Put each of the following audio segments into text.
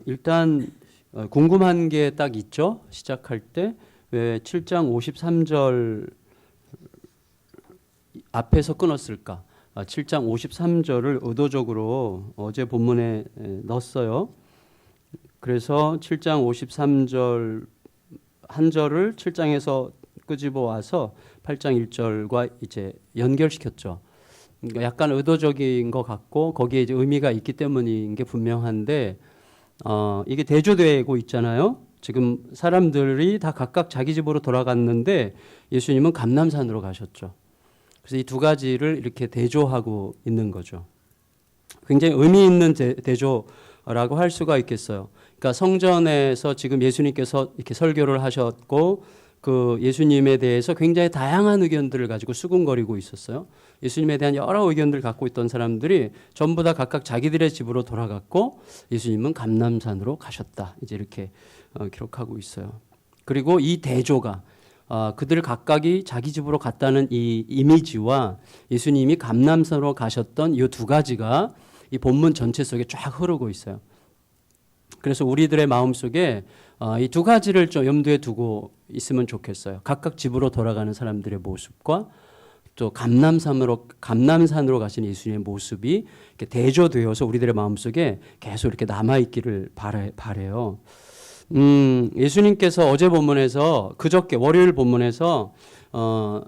일단 궁금한 게 딱 있죠. 시작할 때 왜 7장 53절 앞에서 끊었을까? 7장 53절을 의도적으로 어제 본문에 넣었어요. 그래서 7장 53절 한 절을 7장에서 끄집어 와서 8장 1절과 이제 연결시켰죠. 그러니까 약간 의도적인 것 같고 거기에 이제 의미가 있기 때문인 게 분명한데 이게 대조되고 있잖아요. 지금 사람들이 다 각각 자기 집으로 돌아갔는데 예수님은 감람산으로 가셨죠. 그래서 이 두 가지를 이렇게 대조하고 있는 거죠. 굉장히 의미 있는 대조라고 할 수가 있겠어요. 그러니까 성전에서 지금 예수님께서 이렇게 설교를 하셨고 그 예수님에 대해서 굉장히 다양한 의견들을 가지고 수군거리고 있었어요. 예수님에 대한 여러 의견들을 갖고 있던 사람들이 전부 다 각각 자기들의 집으로 돌아갔고 예수님은 감람산으로 가셨다. 이제 이렇게 기록하고 있어요. 그리고 이 대조가 그들 각각이 자기 집으로 갔다는 이 이미지와 예수님이 감람산으로 가셨던 이 두 가지가 이 본문 전체 속에 쫙 흐르고 있어요. 그래서 우리들의 마음속에 이 두 가지를 좀 염두에 두고 있으면 좋겠어요. 각각 집으로 돌아가는 사람들의 모습과 또 감람산으로 가신 예수님의 모습이 이렇게 대조되어서 우리들의 마음속에 계속 이렇게 남아있기를 바라요. 예수님께서 어제 본문에서 그저께 월요일 본문에서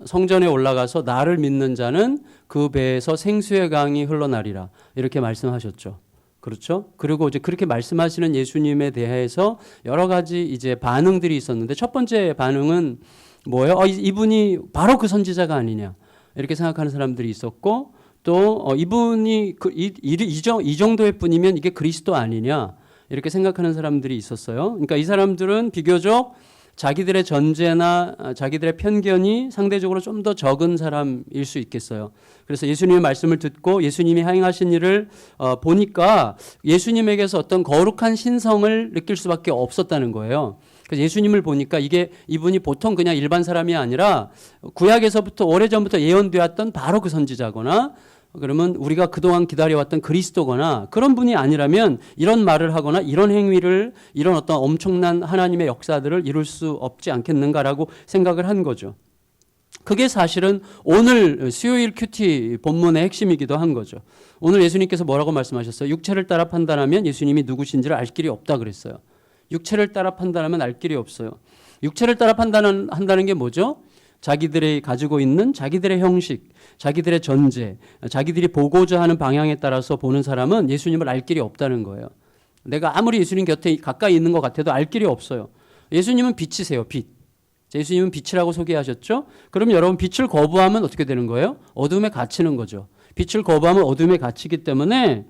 성전에 올라가서 나를 믿는 자는 그 배에서 생수의 강이 흘러나리라 이렇게 말씀하셨죠. 그렇죠? 그리고 이제 그렇게 말씀하시는 예수님에 대해서 여러 가지 이제 반응들이 있었는데 첫 번째 반응은 뭐예요? 이분이 바로 그 선지자가 아니냐 이렇게 생각하는 사람들이 있었고 또 이분이 이 정도의 뿐이면 이게 그리스도 아니냐 이렇게 생각하는 사람들이 있었어요. 그러니까 이 사람들은 비교적 자기들의 전제나 자기들의 편견이 상대적으로 좀 더 적은 사람일 수 있겠어요. 그래서 예수님의 말씀을 듣고 예수님이 행하신 일을 보니까 예수님에게서 어떤 거룩한 신성을 느낄 수밖에 없었다는 거예요. 그래서 예수님을 보니까 이분이 보통 그냥 일반 사람이 아니라 구약에서부터 오래전부터 예언되었던 바로 그 선지자거나 그러면 우리가 그동안 기다려왔던 그리스도거나 그런 분이 아니라면 이런 말을 하거나 이런 행위를 이런 어떤 엄청난 하나님의 역사들을 이룰 수 없지 않겠는가라고 생각을 한 거죠. 그게 사실은 오늘 수요일 큐티 본문의 핵심이기도 한 거죠. 오늘 예수님께서 뭐라고 말씀하셨어요? 육체를 따라 판단하면 예수님이 누구신지를 알 길이 없다 그랬어요. 육체를 따라 판단하면 알 길이 없어요. 육체를 따라 판단한다는 게 뭐죠? 자기들이 가지고 있는 자기들의 형식, 자기들의 전제, 자기들이 보고자 하는 방향에 따라서 보는 사람은 예수님을 알 길이 없다는 거예요. 내가 아무리 예수님 곁에 가까이 있는 것 같아도 알 길이 없어요. 예수님은 빛이세요, 빛. 예수님은 빛이라고 소개하셨죠? 그럼 여러분 빛을 거부하면 어떻게 되는 거예요? 어둠에 갇히는 거죠. 빛을 거부하면 어둠에 갇히기 때문에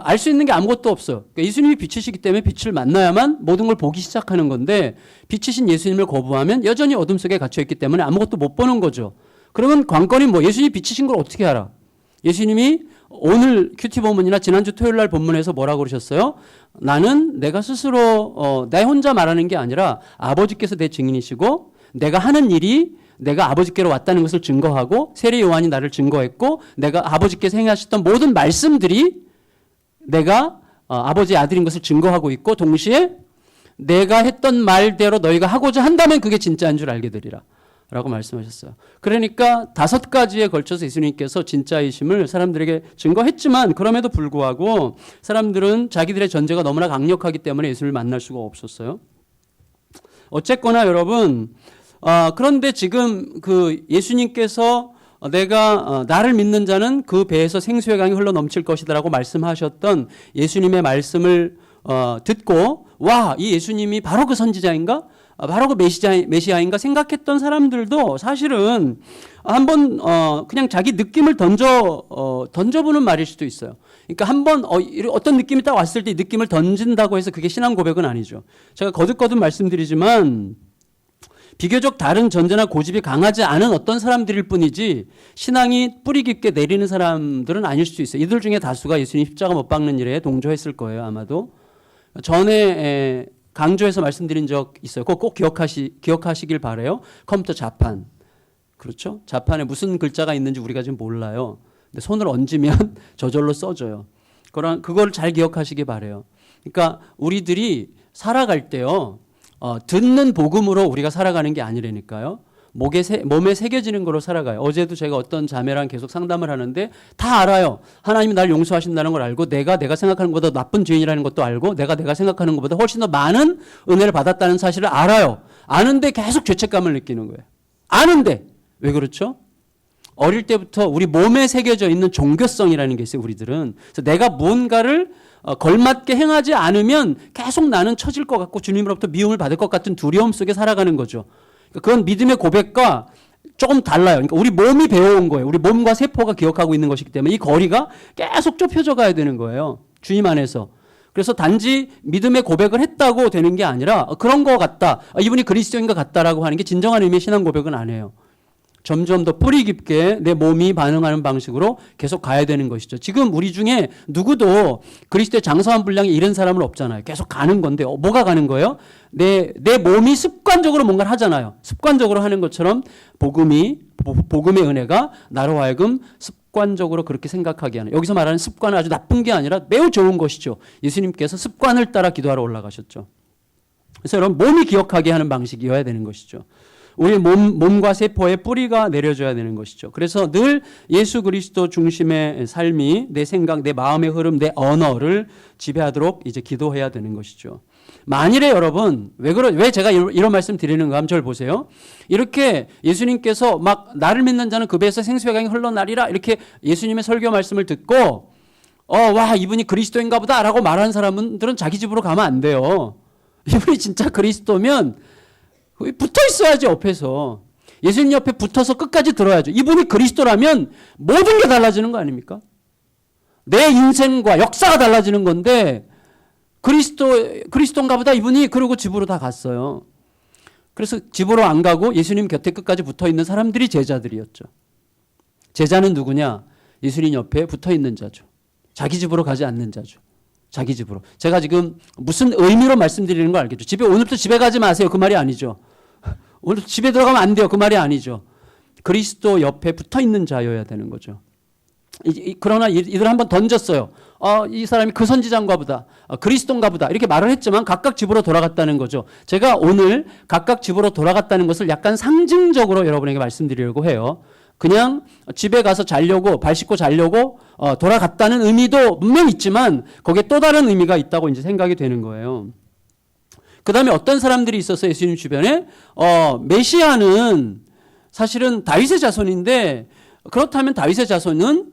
알 수 있는 게 아무것도 없어요. 그러니까 예수님이 빛이시기 때문에 빛을 만나야만 모든 걸 보기 시작하는 건데 빛이신 예수님을 거부하면 여전히 어둠 속에 갇혀있기 때문에 아무것도 못 보는 거죠. 그러면 관건이 예수님이 빛이신 걸 어떻게 알아? 예수님이 오늘 큐티 본문이나 지난주 토요일 날 본문에서 뭐라고 그러셨어요? 나는 내가 스스로 내 혼자 말하는 게 아니라 아버지께서 내 증인이시고 내가 하는 일이 내가 아버지께로 왔다는 것을 증거하고 세례 요한이 나를 증거했고 내가 아버지께서 행하셨던 모든 말씀들이 내가 아버지의 아들인 것을 증거하고 있고 동시에 내가 했던 말대로 너희가 하고자 한다면 그게 진짜인 줄 알게 되리라 라고 말씀하셨어요. 그러니까 5가지에 걸쳐서 예수님께서 진짜이심을 사람들에게 증거했지만 그럼에도 불구하고 사람들은 자기들의 전제가 너무나 강력하기 때문에 예수님을 만날 수가 없었어요. 어쨌거나 여러분 그런데 지금 그 예수님께서 나를 믿는 자는 그 배에서 생수의 강이 흘러 넘칠 것이다라고 말씀하셨던 예수님의 말씀을 듣고 이 예수님이 바로 그 선지자인가? 바로 그 메시아인가 생각했던 사람들도 사실은 한번 그냥 자기 느낌을 던져보는 말일 수도 있어요. 그러니까 한번 어떤 느낌이 딱 왔을 때 이 느낌을 던진다고 해서 그게 신앙 고백은 아니죠. 제가 거듭거듭 말씀드리지만 비교적 다른 전제나 고집이 강하지 않은 어떤 사람들일 뿐이지 신앙이 뿌리 깊게 내리는 사람들은 아닐 수 있어요. 이들 중에 다수가 예수님 십자가 못 박는 일에 동조했을 거예요. 아마도. 전에 강조해서 말씀드린 적 있어요. 꼭 기억하시길 바라요. 컴퓨터 자판. 그렇죠? 자판에 무슨 글자가 있는지 우리가 지금 몰라요. 근데 손을 얹으면 저절로 써져요. 그걸 잘 기억하시기 바라요. 그러니까 우리들이 살아갈 때요, 듣는 복음으로 우리가 살아가는 게 아니라니까요. 몸에 새겨지는 거로 살아가요. 어제도 제가 어떤 자매랑 계속 상담을 하는데 다 알아요. 하나님이 날 용서하신다는 걸 알고, 내가 생각하는 것보다 나쁜 죄인이라는 것도 알고, 내가 생각하는 것보다 훨씬 더 많은 은혜를 받았다는 사실을 알아요. 아는데 계속 죄책감을 느끼는 거예요. 아는데. 왜 그렇죠? 어릴 때부터 우리 몸에 새겨져 있는 종교성이라는 게 있어요, 우리들은. 그래서 내가 무언가를 걸맞게 행하지 않으면 계속 나는 처질 것 같고 주님으로부터 미움을 받을 것 같은 두려움 속에 살아가는 거죠. 그건 믿음의 고백과 조금 달라요. 그러니까 우리 몸이 배워온 거예요. 우리 몸과 세포가 기억하고 있는 것이기 때문에 이 거리가 계속 좁혀져 가야 되는 거예요. 주님 안에서. 그래서 단지 믿음의 고백을 했다고 되는 게 아니라 그런 거 같다. 이분이 그리스도인 것 같다라고 하는 게 진정한 의미의 신앙 고백은 아니에요. 점점 더 뿌리 깊게 내 몸이 반응하는 방식으로 계속 가야 되는 것이죠. 지금 우리 중에 누구도 그리스도의 장성한 분량에 이른 사람은 없잖아요. 계속 가는 건데 뭐가 가는 거예요? 내 몸이 습관적으로 뭔가를 하잖아요. 습관적으로 하는 것처럼 복음의 은혜가 나로 하여금 습관적으로 그렇게 생각하게 하는, 여기서 말하는 습관은 아주 나쁜 게 아니라 매우 좋은 것이죠. 예수님께서 습관을 따라 기도하러 올라가셨죠. 그래서 여러분, 몸이 기억하게 하는 방식이어야 되는 것이죠. 우리 몸과 세포에 뿌리가 내려져야 되는 것이죠. 그래서 늘 예수 그리스도 중심의 삶이 내 생각, 내 마음의 흐름, 내 언어를 지배하도록 이제 기도해야 되는 것이죠. 만일에 여러분, 왜 제가 이런 말씀 드리는가 하면 저를 보세요. 이렇게 예수님께서 막 나를 믿는 자는 그 배에서 생수의 강이 흘러나리라 이렇게 예수님의 설교 말씀을 듣고 와, 이분이 그리스도인가 보다 라고 말하는 사람들은 자기 집으로 가면 안 돼요. 이분이 진짜 그리스도면 붙어 있어야지, 옆에서. 예수님 옆에 붙어서 끝까지 들어야죠. 이분이 그리스도라면 모든 게 달라지는 거 아닙니까? 내 인생과 역사가 달라지는 건데 그리스도인가 보다 이분이, 그러고 집으로 다 갔어요. 그래서 집으로 안 가고 예수님 곁에 끝까지 붙어 있는 사람들이 제자들이었죠. 제자는 누구냐? 예수님 옆에 붙어 있는 자죠. 자기 집으로 가지 않는 자죠. 자기 집으로. 제가 지금 무슨 의미로 말씀드리는 거 알겠죠? 오늘부터 집에 가지 마세요. 그 말이 아니죠. 오늘 집에 들어가면 안 돼요. 그 말이 아니죠. 그리스도 옆에 붙어 있는 자여야 되는 거죠. 그러나 이들 한번 던졌어요. 이 사람이 그 선지자인가 보다. 그리스도인가 보다. 이렇게 말을 했지만 각각 집으로 돌아갔다는 거죠. 제가 오늘 각각 집으로 돌아갔다는 것을 약간 상징적으로 여러분에게 말씀드리려고 해요. 그냥 집에 가서 자려고, 발 씻고 자려고 돌아갔다는 의미도 분명히 있지만 거기에 또 다른 의미가 있다고 이제 생각이 되는 거예요. 그 다음에 어떤 사람들이 있었어요, 예수님 주변에. 메시아는 사실은 다윗의 자손인데, 그렇다면 다윗의 자손은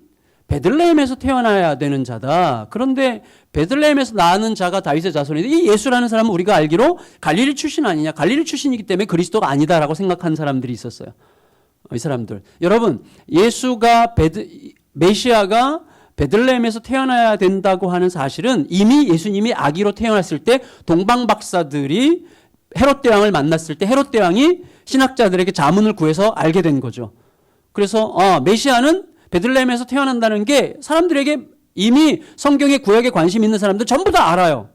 베들레헴에서 태어나야 되는 자다. 그런데 베들레헴에서 나는 자가 다윗의 자손인데, 이 예수라는 사람은 우리가 알기로 갈릴리 출신 아니냐, 갈릴리 출신이기 때문에 그리스도가 아니다라고 생각하는 사람들이 있었어요. 이 사람들. 여러분, 메시아가 베들레헴에서 태어나야 된다고 하는 사실은 이미 예수님이 아기로 태어났을 때 동방 박사들이 헤롯 대왕을 만났을 때 헤롯 대왕이 신학자들에게 자문을 구해서 알게 된 거죠. 그래서 메시아는 베들레헴에서 태어난다는 게 사람들에게 이미 성경의 구약에 관심 있는 사람들 전부 다 알아요.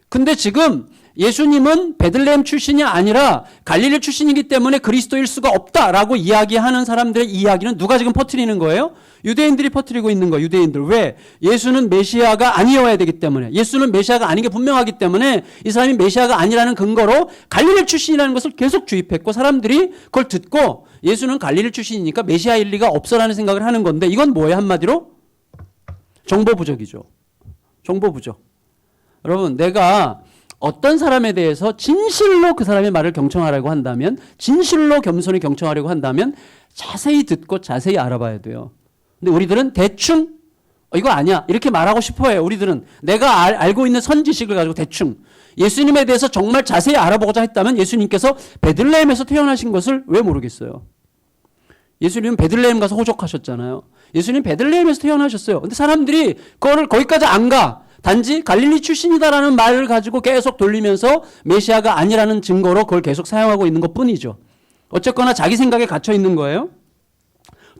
근데 지금 예수님은 베들레헴 출신이 아니라 갈릴리 출신이기 때문에 그리스도일 수가 없다라고 이야기하는 사람들의 이야기는 누가 지금 퍼뜨리는 거예요? 유대인들이 퍼뜨리고 있는 거예요. 유대인들. 왜? 예수는 메시아가 아니어야 되기 때문에, 예수는 메시아가 아닌 게 분명하기 때문에 이 사람이 메시아가 아니라는 근거로 갈릴리 출신이라는 것을 계속 주입했고, 사람들이 그걸 듣고 예수는 갈릴리 출신이니까 메시아일 리가 없어라는 생각을 하는 건데, 이건 뭐예요? 한마디로 정보 부족이죠. 정보 부족. 여러분, 내가 어떤 사람에 대해서 진실로 그 사람의 말을 경청하려고 한다면, 진실로 겸손히 경청하려고 한다면 자세히 듣고 자세히 알아봐야 돼요. 근데 우리들은 대충 이거 아니야 이렇게 말하고 싶어해요. 우리들은 내가 알고 있는 선지식을 가지고 대충. 예수님에 대해서 정말 자세히 알아보고자 했다면 예수님께서 베들레헴에서 태어나신 것을 왜 모르겠어요? 예수님은 베들레헴 가서 호적하셨잖아요. 예수님 베들레헴에서 태어나셨어요. 근데 사람들이 거기까지 안 가. 단지 갈릴리 출신이다라는 말을 가지고 계속 돌리면서 메시아가 아니라는 증거로 그걸 계속 사용하고 있는 것 뿐이죠. 어쨌거나 자기 생각에 gat혀 있는 거예요.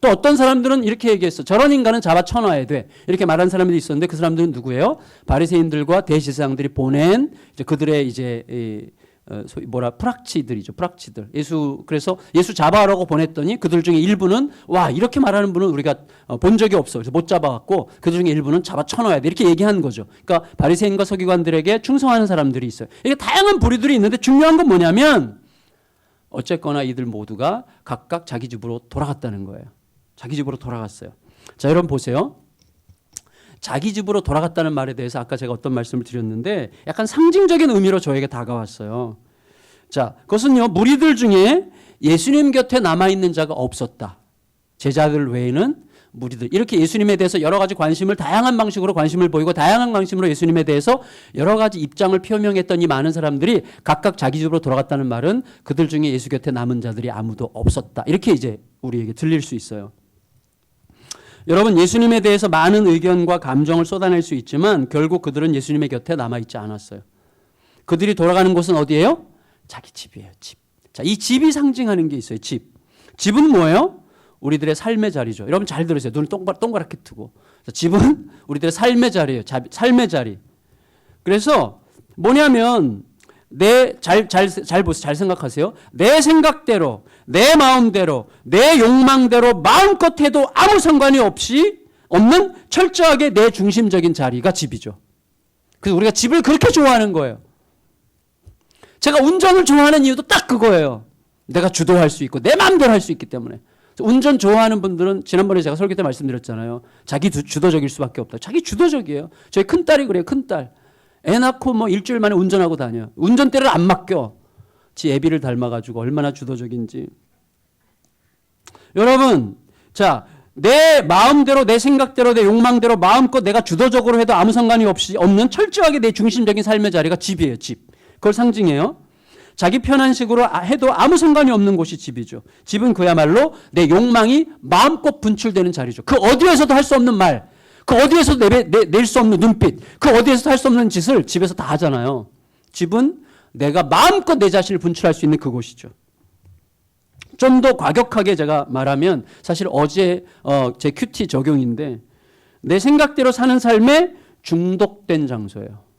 또 어떤 사람들은 이렇게 얘기했어. 저런 인간은 잡아쳐놔야 돼. 이렇게 말하는 사람들이 있었는데 그 사람들은 누구예요? 바리새인들과 대제사장들이 보낸 이제 그들의 이제 소위 프락치들이죠. 프락치들. 그래서 예수 잡아라고 보냈더니 그들 중에 일부는 와, 이렇게 말하는 분은 우리가 본 적이 없어. 그래서 못 잡아갖고 그들 중에 일부는 잡아 쳐넣어야 돼. 이렇게 얘기하는 거죠. 그러니까 바리새인과 서기관들에게 충성하는 사람들이 있어요. 이게 다양한 부류들이 있는데 중요한 건 뭐냐면 어쨌거나 이들 모두가 각각 자기 집으로 돌아갔다는 거예요. 자기 집으로 돌아갔어요. 자, 여러분 보세요. 자기 집으로 돌아갔다는 말에 대해서 아까 제가 어떤 말씀을 드렸는데 약간 상징적인 의미로 저에게 다가왔어요. 자, 그것은요, 무리들 중에 예수님 곁에 남아있는 자가 없었다. 제자들 외에는 무리들. 이렇게 예수님에 대해서 여러 가지 관심을 다양한 방식으로 관심을 보이고 다양한 방식으로 예수님에 대해서 여러 가지 입장을 표명했던 이 많은 사람들이 각각 자기 집으로 돌아갔다는 말은 그들 중에 예수 곁에 남은 자들이 아무도 없었다. 이렇게 이제 우리에게 들릴 수 있어요. 여러분, 예수님에 대해서 많은 의견과 감정을 쏟아낼 수 있지만 결국 그들은 예수님의 곁에 남아있지 않았어요. 그들이 돌아가는 곳은 어디예요? 자기 집이에요. 집. 자, 이 집이 상징하는 게 있어요. 집. 집은 뭐예요? 우리들의 삶의 자리죠. 여러분 잘 들으세요. 눈을 동그랗게 뜨고. 집은 우리들의 삶의 자리예요. 삶의 자리. 그래서 뭐냐면 잘 보세요. 잘 생각하세요. 내 생각대로, 내 마음대로, 내 욕망대로 마음껏 해도 아무 상관이 없는 철저하게 내 중심적인 자리가 집이죠. 그래서 우리가 집을 그렇게 좋아하는 거예요. 제가 운전을 좋아하는 이유도 딱 그거예요. 내가 주도할 수 있고 내 마음대로 할 수 있기 때문에. 운전 좋아하는 분들은 지난번에 제가 설교 때 말씀드렸잖아요. 자기 주도적일 수밖에 없다. 자기 주도적이에요. 저희 큰딸이 그래요. 큰딸. 애 낳고 뭐 일주일 만에 운전하고 다녀요. 운전대를 안 맡겨. 지 애비를 닮아가지고 얼마나 주도적인지. 여러분, 자, 내 마음대로, 내 생각대로, 내 욕망대로 마음껏 내가 주도적으로 해도 아무 상관이 없는 철저하게 내 중심적인 삶의 자리가 집이에요. 집. 그걸 상징해요. 자기 편한 식으로 해도 아무 상관이 없는 곳이 집이죠. 집은 그야말로 내 욕망이 마음껏 분출되는 자리죠. 그 어디에서도 할 수 없는 말, 그 어디에서도 낼 수 없는 눈빛, 그 어디에서도 할 수 없는 짓을 집에서 다 하잖아요. 집은 내가 마음껏 내 자신을 분출할 수 있는 그곳이죠. 좀 더 과격하게 제가 말하면 사실 어제 제 큐티 적용인데 내 생각대로 사는 삶에 중독된 장소예요.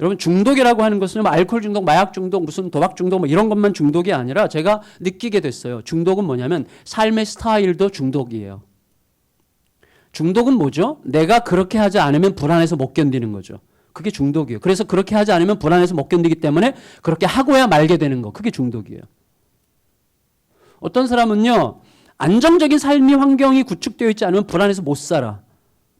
여러분, 중독이라고 하는 것은 알코올 중독, 마약 중독, 무슨 도박 중독 뭐 이런 것만 중독이 아니라 제가 느끼게 됐어요. 중독은 뭐냐면 삶의 스타일도 중독이에요. 중독은 뭐죠? 내가 그렇게 하지 않으면 불안해서 못 견디는 거죠. 그게 중독이에요. 그래서 그렇게 하지 않으면 불안해서 못 견디기 때문에 그렇게 하고야 말게 되는 거. 그게 중독이에요. 어떤 사람은요, 안정적인 삶의 환경이 구축되어 있지 않으면 불안해서 못 살아.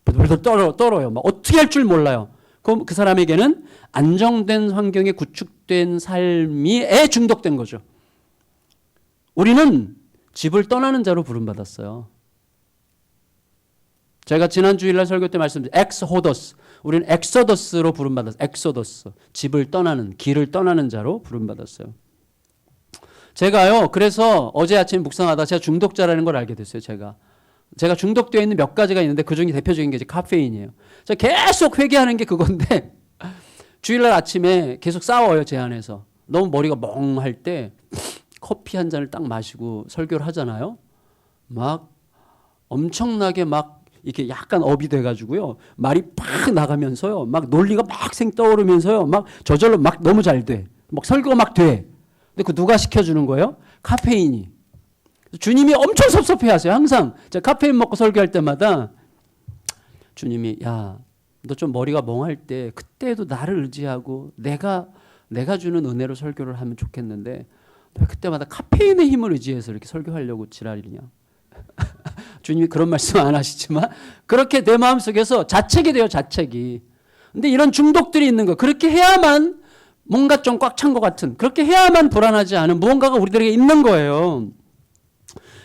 벌벌 떨어요. 막 어떻게 할 줄 몰라요. 그럼 그 사람에게는 안정된 환경에 구축된 삶에 중독된 거죠. 우리는 집을 떠나는 자로 부름받았어요. 제가 지난 주일날 설교 때 말씀드린 엑스호더스. 우리는 엑소더스로 부름받았어요. 엑소더스. 집을 떠나는, 길을 떠나는 자로 부름받았어요. 제가요, 그래서 어제 아침 묵상하다 제가 중독자라는 걸 알게 됐어요. 제가 중독되어 있는 몇 가지가 있는데 그 중에 대표적인 게 이제 카페인이에요. 제가 계속 회개하는 게 그건데 주일날 아침에 계속 싸워요. 제 안에서. 너무 머리가 멍할 때 커피 한 잔을 딱 마시고 설교를 하잖아요. 막 엄청나게 막 이렇게 약간 업이 돼가지고요. 말이 팍 나가면서요. 막 논리가 막 떠오르면서요. 막 저절로 막 너무 잘 돼. 막 설교가 막 돼. 근데 그 누가 시켜주는 거예요? 카페인이. 주님이 엄청 섭섭해하세요. 항상 제가 카페인 먹고 설교할 때마다 주님이 야, 너 좀 머리가 멍할 때 그때도 나를 의지하고 내가 주는 은혜로 설교를 하면 좋겠는데 왜 그때마다 카페인의 힘을 의지해서 이렇게 설교하려고 지랄이냐. 주님이 그런 말씀 안 하시지만 그렇게 내 마음속에서 자책이 돼요. 자책이. 근데 이런 중독들이 있는 거. 그렇게 해야만 뭔가 좀 꽉 찬 것 같은, 그렇게 해야만 불안하지 않은 무언가가 우리들에게 있는 거예요.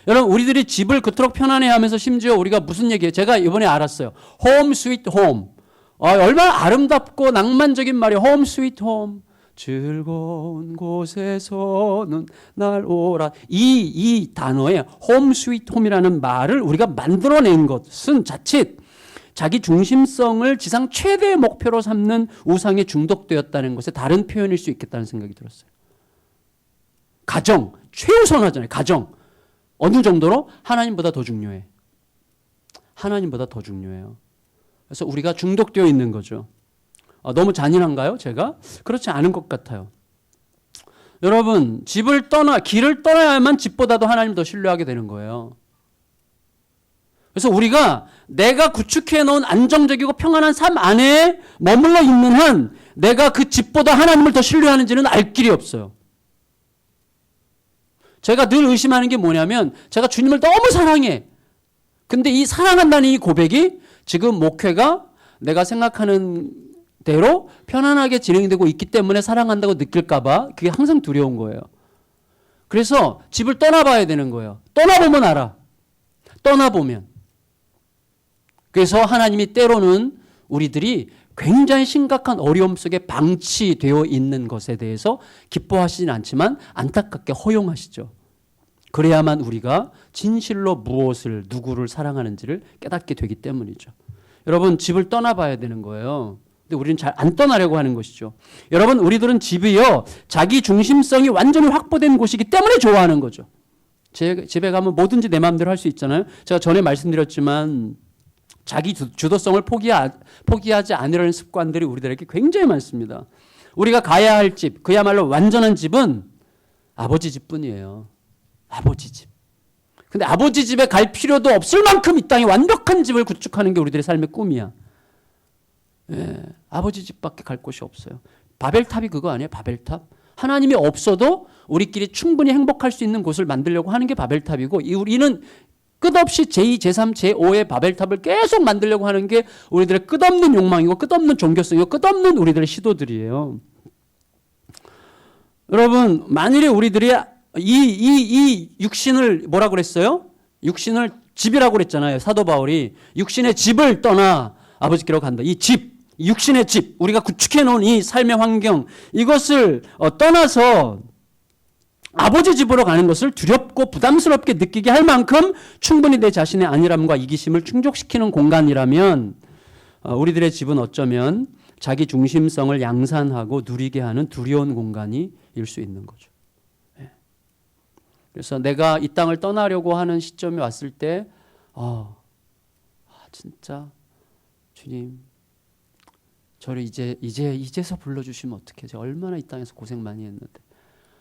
여러분, 우리들이 집을 그토록 편안해하면서 심지어 우리가 무슨 얘기예요? 제가 이번에 알았어요. 홈 스위트 홈. 얼마나 아름답고 낭만적인 말이에요. 홈 스위트 홈. 즐거운 곳에서는 날 오라. 이 단어에 홈 스위트 홈이라는 말을 우리가 만들어낸 것은 자칫 자기 중심성을 지상 최대의 목표로 삼는 우상에 중독되었다는 것의 다른 표현일 수 있겠다는 생각이 들었어요. 가정, 최우선하잖아요. 가정. 어느 정도로? 하나님보다 더 중요해. 하나님보다 더 중요해요. 그래서 우리가 중독되어 있는 거죠. 너무 잔인한가요, 제가? 그렇지 않은 것 같아요. 여러분, 길을 떠나야만 집보다도 하나님 더 신뢰하게 되는 거예요. 그래서 우리가 내가 구축해 놓은 안정적이고 평안한 삶 안에 머물러 있는 한 내가 그 집보다 하나님을 더 신뢰하는지는 알 길이 없어요. 제가 늘 의심하는 게 뭐냐면 제가 주님을 너무 사랑해. 근데 이 사랑한다는 이 고백이 지금 목회가 내가 생각하는 대로 편안하게 진행되고 있기 때문에 사랑한다고 느낄까 봐 그게 항상 두려운 거예요. 그래서 집을 떠나봐야 되는 거예요. 떠나보면 알아. 떠나보면. 그래서 하나님이 때로는 우리들이 굉장히 심각한 어려움 속에 방치되어 있는 것에 대해서 기뻐하시진 않지만 안타깝게 허용하시죠. 그래야만 우리가 진실로 무엇을 누구를 사랑하는지를 깨닫게 되기 때문이죠. 여러분, 집을 떠나봐야 되는 거예요. 근데 우리는 잘 안 떠나려고 하는 것이죠. 여러분, 우리들은 집이요 자기 중심성이 완전히 확보된 곳이기 때문에 좋아하는 거죠. 제 집에 가면 뭐든지 내 마음대로 할 수 있잖아요. 제가 전에 말씀드렸지만 자기 주도성을 포기하지 않으려는 습관들이 우리들에게 굉장히 많습니다. 우리가 가야 할 집, 그야말로 완전한 집은 아버지 집뿐이에요. 아버지 집. 근데 아버지 집에 갈 필요도 없을 만큼 이 땅에 완벽한 집을 구축하는 게 우리들의 삶의 꿈이야. 예, 아버지 집밖에 갈 곳이 없어요. 바벨탑이 그거 아니에요? 바벨탑? 하나님이 없어도 우리끼리 충분히 행복할 수 있는 곳을 만들려고 하는 게 바벨탑이고 우리는 끝없이 제2, 제3, 제5의 바벨탑을 계속 만들려고 하는 게 우리들의 끝없는 욕망이고 끝없는 종교성이고 끝없는 우리들의 시도들이에요. 여러분, 만일에 우리들이 이 육신을 뭐라고 그랬어요? 육신을 집이라고 그랬잖아요. 사도 바울이 육신의 집을 떠나 아버지께로 간다. 이 집, 육신의 집, 우리가 구축해 놓은 이 삶의 환경, 이것을 떠나서 아버지 집으로 가는 것을 두렵고 부담스럽게 느끼게 할 만큼 충분히 내 자신의 안일함과 이기심을 충족시키는 공간이라면 우리들의 집은 어쩌면 자기 중심성을 양산하고 누리게 하는 두려운 공간일 수 있는 거죠. 그래서 내가 이 땅을 떠나려고 하는 시점이 왔을 때 진짜 주님 저를 이제서 불러주시면 어떡해. 제가 얼마나 이 땅에서 고생 많이 했는데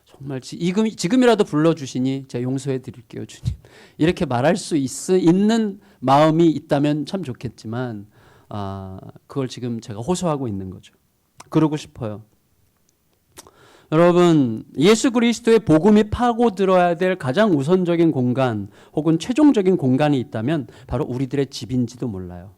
정말 지금이라도 불러주시니 제가 용서해 드릴게요 주님. 이렇게 말할 수 있는 마음이 있다면 참 좋겠지만 그걸 지금 제가 호소하고 있는 거죠. 그러고 싶어요. 여러분, 예수 그리스도의 복음이 파고들어야 될 가장 우선적인 공간 혹은 최종적인 공간이 있다면 바로 우리들의 집인지도 몰라요.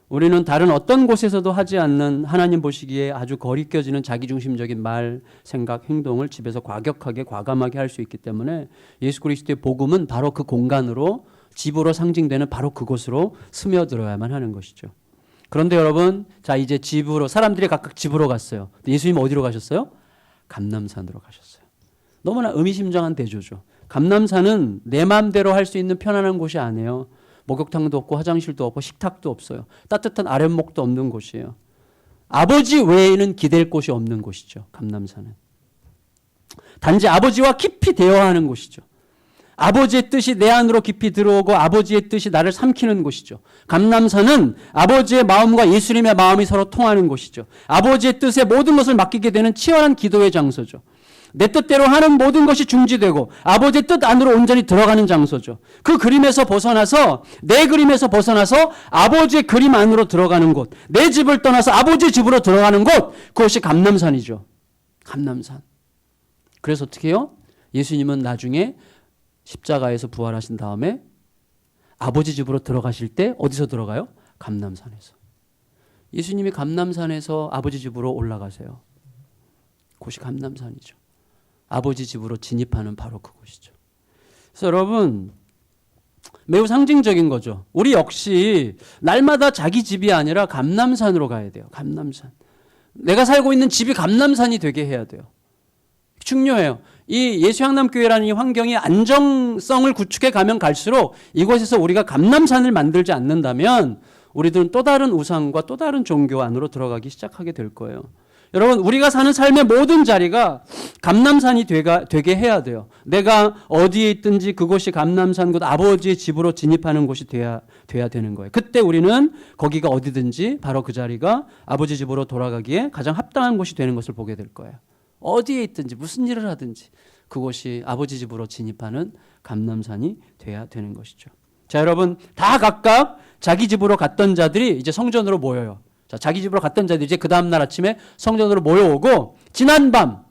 우리는 다른 어떤 곳에서도 하지 않는 하나님 보시기에 아주 거리껴지는 자기중심적인 말, 생각, 행동을 집에서 과격하게 과감하게 할 수 있기 때문에 예수 그리스도의 복음은 바로 그 공간으로 집으로 상징되는 바로 그곳으로 스며들어야만 하는 것이죠. 그런데 여러분, 자 이제 집으로 사람들이 각각 집으로 갔어요. 예수님 어디로 가셨어요? 감람산으로 가셨어요. 너무나 의미심장한 대조죠. 감람산은 내 마음대로 할 수 있는 편안한 곳이 아니에요. 목욕탕도 없고 화장실도 없고 식탁도 없어요. 따뜻한 아랫목도 없는 곳이에요. 아버지 외에는 기댈 곳이 없는 곳이죠. 감람산은. 단지 아버지와 깊이 대화하는 곳이죠. 아버지의 뜻이 내 안으로 깊이 들어오고 아버지의 뜻이 나를 삼키는 곳이죠. 감람산은 아버지의 마음과 예수님의 마음이 서로 통하는 곳이죠. 아버지의 뜻에 모든 것을 맡기게 되는 치열한 기도의 장소죠. 내 뜻대로 하는 모든 것이 중지되고 아버지의 뜻 안으로 온전히 들어가는 장소죠. 그 그림에서 벗어나서 내 그림에서 벗어나서 아버지의 그림 안으로 들어가는 곳, 내 집을 떠나서 아버지의 집으로 들어가는 곳, 그것이 감람산이죠. 감람산. 그래서 어떻게 해요? 예수님은 나중에 십자가에서 부활하신 다음에 아버지 집으로 들어가실 때 어디서 들어가요? 감람산에서. 예수님이 감람산에서 아버지 집으로 올라가세요. 그것이 감람산이죠. 아버지 집으로 진입하는 바로 그곳이죠. 그래서 여러분, 매우 상징적인 거죠. 우리 역시 날마다 자기 집이 아니라 감람산으로 가야 돼요. 감람산. 내가 살고 있는 집이 감람산이 되게 해야 돼요. 중요해요. 이 예수향남교회라는 이 환경이 안정성을 구축해 가면 갈수록 이곳에서 우리가 감람산을 만들지 않는다면 우리들은 또 다른 우상과 또 다른 종교 안으로 들어가기 시작하게 될 거예요. 여러분, 우리가 사는 삶의 모든 자리가 감람산이 되게 해야 돼요. 내가 어디에 있든지 그곳이 감람산, 곧 아버지의 집으로 진입하는 곳이 돼야 되는 거예요. 그때 우리는 거기가 어디든지 바로 그 자리가 아버지 집으로 돌아가기에 가장 합당한 곳이 되는 것을 보게 될 거예요. 어디에 있든지 무슨 일을 하든지 그곳이 아버지 집으로 진입하는 감람산이 돼야 되는 것이죠. 자, 여러분, 다 각각 자기 집으로 갔던 자들이 이제 성전으로 모여요. 자, 자기 집으로 갔던 자들이 이제 그 다음날 아침에 성전으로 모여오고, 지난밤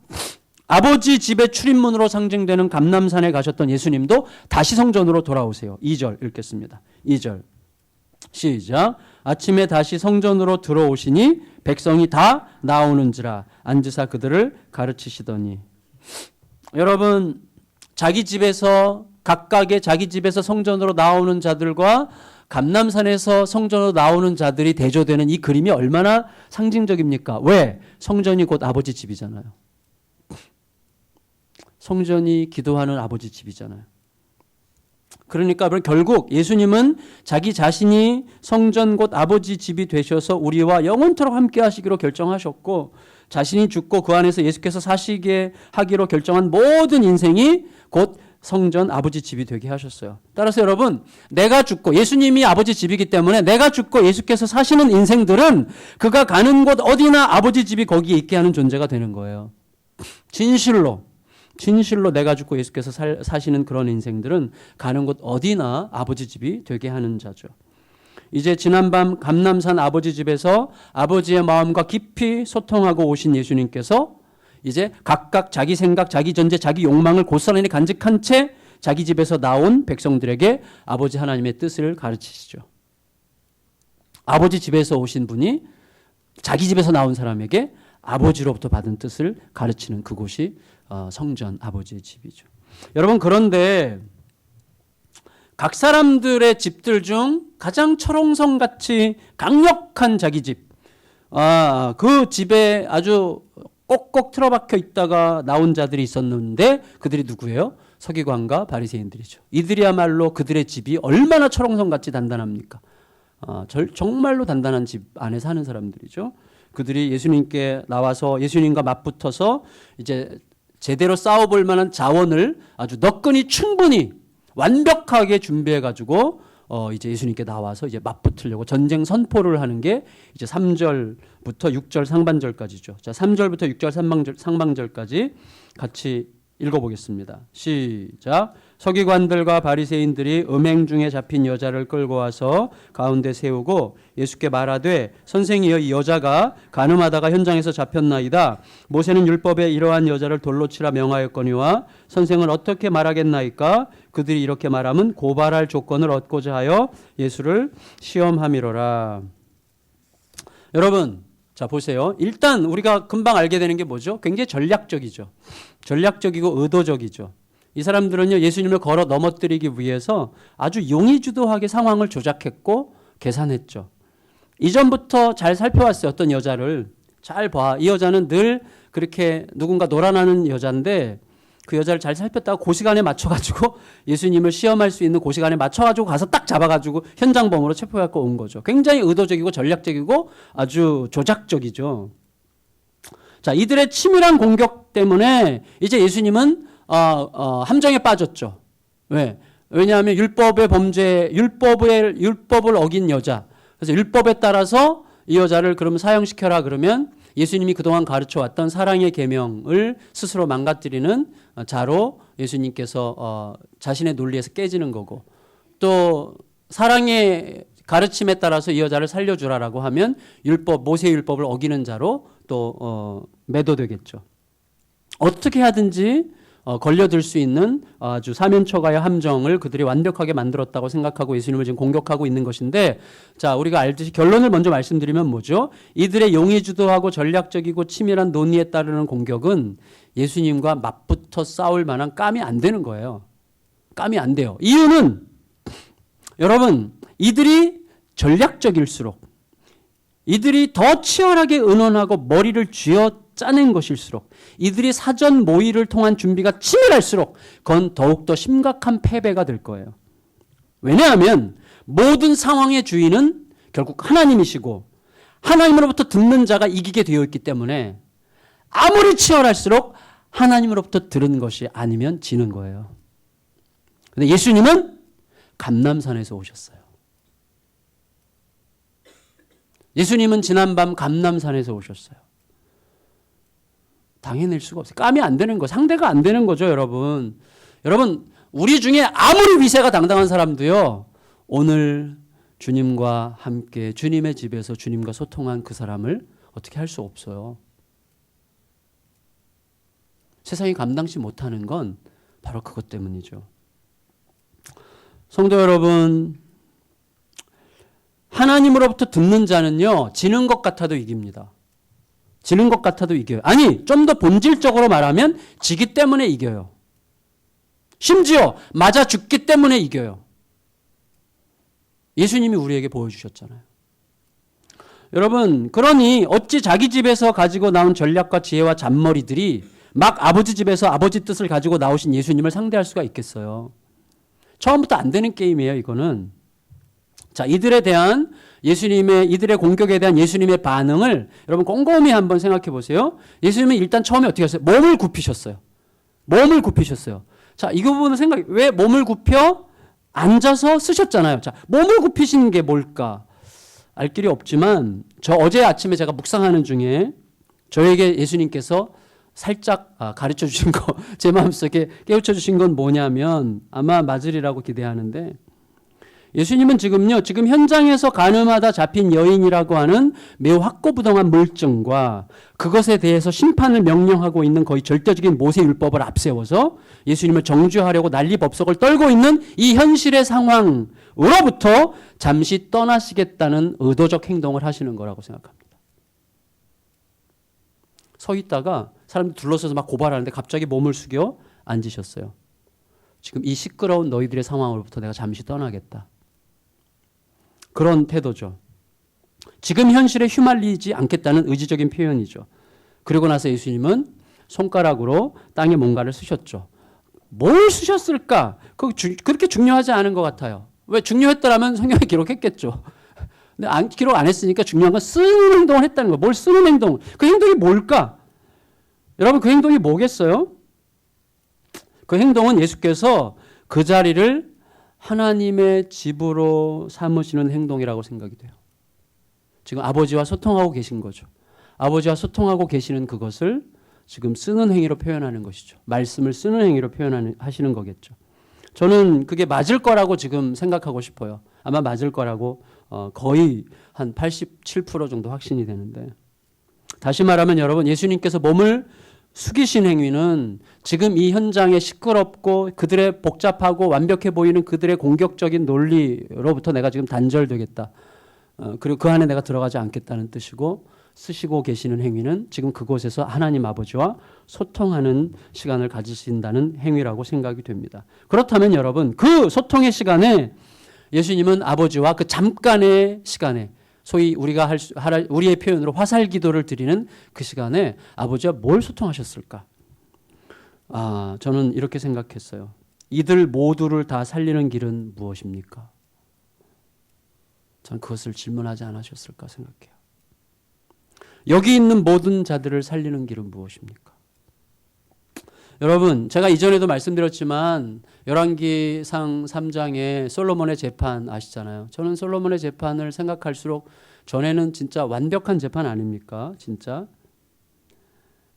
아버지 집의 출입문으로 상징되는 감람산에 가셨던 예수님도 다시 성전으로 돌아오세요. 2절 읽겠습니다. 2절 시작. 아침에 다시 성전으로 들어오시니 백성이 다 나오는지라 앉으사 그들을 가르치시더니. 여러분, 자기 집에서 각각의 자기 집에서 성전으로 나오는 자들과 감람산에서 성전으로 나오는 자들이 대조되는 이 그림이 얼마나 상징적입니까? 왜? 성전이 곧 아버지 집이잖아요. 성전이 기도하는 아버지 집이잖아요. 그러니까 결국 예수님은 자기 자신이 성전 곧 아버지 집이 되셔서 우리와 영원토록 함께 하시기로 결정하셨고, 자신이 죽고 그 안에서 예수께서 사시게 하기로 결정한 모든 인생이 곧 성전 아버지 집이 되게 하셨어요. 따라서 여러분, 내가 죽고 예수님이 아버지 집이기 때문에 내가 죽고 예수께서 사시는 인생들은 그가 가는 곳 어디나 아버지 집이 거기에 있게 하는 존재가 되는 거예요. 진실로 내가 죽고 예수께서 사시는 그런 인생들은 가는 곳 어디나 아버지 집이 되게 하는 자죠. 이제 지난밤 감람산 아버지 집에서 아버지의 마음과 깊이 소통하고 오신 예수님께서 이제 각각 자기 생각, 자기 전제, 자기 욕망을 고스란히 간직한 채 자기 집에서 나온 백성들에게 아버지 하나님의 뜻을 가르치시죠. 아버지 집에서 오신 분이 자기 집에서 나온 사람에게 아버지로부터 받은 뜻을 가르치는 그곳이 성전 아버지의 집이죠. 여러분, 그런데 각 사람들의 집들 중 가장 철옹성같이 강력한 자기 집, 그 집에 아주 꼭꼭 틀어박혀 있다가 나온 자들이 있었는데 그들이 누구예요? 서기관과 바리새인들이죠. 이들이야말로 그들의 집이 얼마나 철옹성같이 단단합니까? 정말로 단단한 집 안에 사는 사람들이죠. 그들이 예수님께 나와서 예수님과 맞붙어서 이제 제대로 싸워볼 만한 자원을 아주 너끈히 충분히 완벽하게 준비해 가지고 이제 예수님께 나와서 이제 맞붙으려고 전쟁 선포를 하는 게 이제 3절부터 6절 상반절까지죠. 자, 3절부터 6절 상반절까지 같이 읽어보겠습니다. 시작. 서기관들과 바리새인들이 음행 중에 잡힌 여자를 끌고 와서 가운데 세우고 예수께 말하되 선생이여, 이 여자가 간음하다가 현장에서 잡혔나이다. 모세는 율법에 이러한 여자를 돌로 치라 명하였거니와 선생은 어떻게 말하겠나이까? 그들이 이렇게 말하면 고발할 조건을 얻고자 하여 예수를 시험함이로라. 여러분, 자, 보세요. 일단 우리가 금방 알게 되는 게 뭐죠? 굉장히 전략적이죠. 전략적이고 의도적이죠. 이 사람들은요, 예수님을 걸어 넘어뜨리기 위해서 아주 용의주도하게 상황을 조작했고 계산했죠. 이전부터 잘 살펴왔어요. 어떤 여자를 잘 봐. 이 여자는 늘 그렇게 누군가 놀아나는 여자인데 그 여자를 잘 살폈다가 그 시간에 맞춰가지고 예수님을 시험할 수 있는 그 시간에 맞춰가지고 가서 딱 잡아가지고 현장범으로 체포해갖고 온 거죠. 굉장히 의도적이고 전략적이고 아주 조작적이죠. 자, 이들의 치밀한 공격 때문에 이제 예수님은 함정에 빠졌죠. 왜? 왜냐하면 율법의 범죄, 율법을 어긴 여자. 그래서 율법에 따라서 이 여자를 그러면 사형시켜라 그러면 예수님이 그동안 가르쳐왔던 사랑의 계명을 스스로 망가뜨리는 자로 예수님께서 자신의 논리에서 깨지는 거고, 또 사랑의 가르침에 따라서 이 여자를 살려주라라고 하면 모세 율법을 어기는 자로 또 매도되겠죠. 어떻게 하든지 걸려들 수 있는 아주 사면초가의 함정을 그들이 완벽하게 만들었다고 생각하고 예수님을 지금 공격하고 있는 것인데, 자, 우리가 알듯이 결론을 먼저 말씀드리면 뭐죠? 이들의 용의주도하고 전략적이고 치밀한 논리에 따르는 공격은 예수님과 맞붙어 싸울 만한 깜이 안 되는 거예요. 깜이 안 돼요. 이유는 여러분, 이들이 전략적일수록, 이들이 더 치열하게 의논하고 머리를 쥐어 짜낸 것일수록, 이들이 사전 모의를 통한 준비가 치밀할수록 그건 더욱더 심각한 패배가 될 거예요. 왜냐하면 모든 상황의 주인은 결국 하나님이시고 하나님으로부터 듣는 자가 이기게 되어 있기 때문에 아무리 치열할수록 하나님으로부터 들은 것이 아니면 지는 거예요. 근데 예수님은 감람산에서 오셨어요. 예수님은 지난밤 감람산에서 오셨어요. 당해낼 수가 없어요. 감이 안 되는 거, 상대가 안 되는 거죠, 여러분. 여러분, 우리 중에 아무리 위세가 당당한 사람도요, 오늘 주님과 함께 주님의 집에서 주님과 소통한 그 사람을 어떻게 할 수 없어요. 세상이 감당치 못하는 건 바로 그것 때문이죠. 성도 여러분, 하나님으로부터 듣는 자는요, 지는 것 같아도 이깁니다. 지는 것 같아도 이겨요. 아니, 좀 더 본질적으로 말하면 지기 때문에 이겨요. 심지어 맞아 죽기 때문에 이겨요. 예수님이 우리에게 보여주셨잖아요. 여러분, 그러니 어찌 자기 집에서 가지고 나온 전략과 지혜와 잔머리들이 막 아버지 집에서 아버지 뜻을 가지고 나오신 예수님을 상대할 수가 있겠어요. 처음부터 안 되는 게임이에요, 이거는. 자, 이들에 대한 이들의 공격에 대한 예수님의 반응을 여러분 꼼꼼히 한번 생각해 보세요. 예수님은 일단 처음에 어떻게 하셨어요? 몸을 굽히셨어요. 몸을 굽히셨어요. 자, 이 부분을 왜 몸을 굽혀? 앉아서 쓰셨잖아요. 자, 몸을 굽히신 게 뭘까? 알 길이 없지만 어제 아침에 제가 묵상하는 중에 저에게 예수님께서 살짝 가르쳐 주신 거, 제 마음속에 깨우쳐 주신 건 뭐냐면 아마 맞으리라고 기대하는데, 예수님은 지금 현장에서 간음하다 잡힌 여인이라고 하는 매우 확고부동한 물증과 그것에 대해서 심판을 명령하고 있는 거의 절대적인 모세율법을 앞세워서 예수님을 정죄하려고 난리법석을 떨고 있는 이 현실의 상황으로부터 잠시 떠나시겠다는 의도적 행동을 하시는 거라고 생각합니다. 서 있다가 사람들 둘러서서 막 고발하는데 갑자기 몸을 숙여 앉으셨어요. 지금 이 시끄러운 너희들의 상황으로부터 내가 잠시 떠나겠다. 그런 태도죠. 지금 현실에 휘말리지 않겠다는 의지적인 표현이죠. 그리고 나서 예수님은 손가락으로 땅에 뭔가를 쓰셨죠. 뭘 쓰셨을까? 그렇게 중요하지 않은 것 같아요. 왜? 중요했더라면 성경에 기록했겠죠. 근데 기록 안 했으니까 중요한 건 쓰는 행동을 했다는 거예요. 뭘 쓰는 행동? 그 행동이 뭘까? 여러분, 그 행동이 뭐겠어요? 그 행동은 예수께서 그 자리를 하나님의 집으로 삼으시는 행동이라고 생각이 돼요. 지금 아버지와 소통하고 계신 거죠. 아버지와 소통하고 계시는 그것을 지금 쓰는 행위로 표현하는 것이죠. 말씀을 쓰는 행위로 하시는 거겠죠. 저는 그게 맞을 거라고 지금 생각하고 싶어요. 아마 맞을 거라고 거의 한 87% 정도 확신이 되는데, 다시 말하면 여러분, 예수님께서 몸을 숙이신 행위는 지금 이 현장에 시끄럽고 그들의 복잡하고 완벽해 보이는 그들의 공격적인 논리로부터 내가 지금 단절되겠다. 그리고 그 안에 내가 들어가지 않겠다는 뜻이고, 쓰시고 계시는 행위는 지금 그곳에서 하나님 아버지와 소통하는 시간을 가지신다는 행위라고 생각이 됩니다. 그렇다면 여러분, 그 소통의 시간에 예수님은 아버지와 그 잠깐의 시간에, 소위 우리의 표현으로 화살 기도를 드리는 그 시간에 아버지와 뭘 소통하셨을까? 저는 이렇게 생각했어요. 이들 모두를 다 살리는 길은 무엇입니까? 전 그것을 질문하지 않으셨을까 생각해요. 여기 있는 모든 자들을 살리는 길은 무엇입니까? 여러분, 제가 이전에도 말씀드렸지만 열왕기상 3장에 솔로몬의 재판 아시잖아요. 저는 솔로몬의 재판을 생각할수록 전에는 진짜 완벽한 재판 아닙니까? 진짜